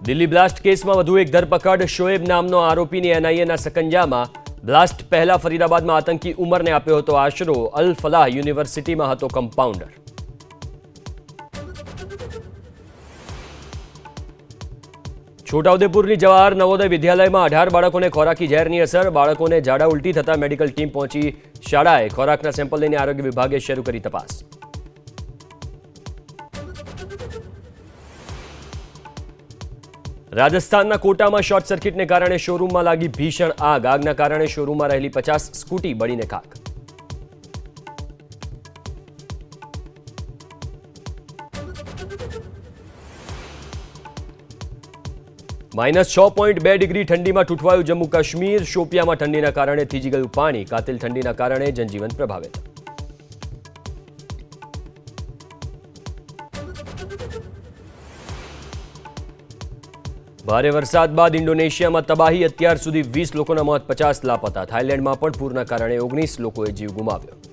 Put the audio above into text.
Delhi blast કેસમાં વધુ એક ધરપકડ। શોએબ નામનો આરોપીની એનઆઈએના સકંજામાં। બ્લાસ્ટ પહેલા ફરીદાબાદમાં આતંકી ઉમરને આપ્યો હતો આશરો। અલ ફલાહ યુનિવર્સિટીમાં હતો કમ્પાઉન્ડર। છોટાઉદેપુરની જવાહર નવોદય વિદ્યાલયમાં 18 બાળકોને ખોરાકી ઝેરની અસર। બાળકોને ઝાડા ઉલટી થતા મેડિકલ ટીમ પહોંચી શાળાએ। ખોરાકના સેમ્પલ લઈને આરોગ્ય વિભાગે શરૂ કરી તપાસ। રાજસ્થાનના કોટામાં શોર્ટ સર્કિટને કારણે શોરૂમમાં લાગી ભીષણ આગ। આગના કારણે શોરૂમમાં રહેલી 50 સ્કૂટી બળીને ખાક। -6.2 ડિગ્રી ઠંડીમાં ઠૂંઠવાયું જમ્મુ કાશ્મીર। શોપિયામાં ઠંડીના કારણે થીજી ગયું પાણી। કાતિલ ઠંડીના કારણે જનજીવન પ્રભાવિત। ભારે વરસાદ બાદ ઇન્ડોનેશિયામાં તબાહી। અત્યાર સુધી 20 લોકોના મોત, 50 લાપતા। થાઇલેન્ડમાં પણ પૂરના કારણે 19 લોકોએ જીવ ગુમાવ્યો।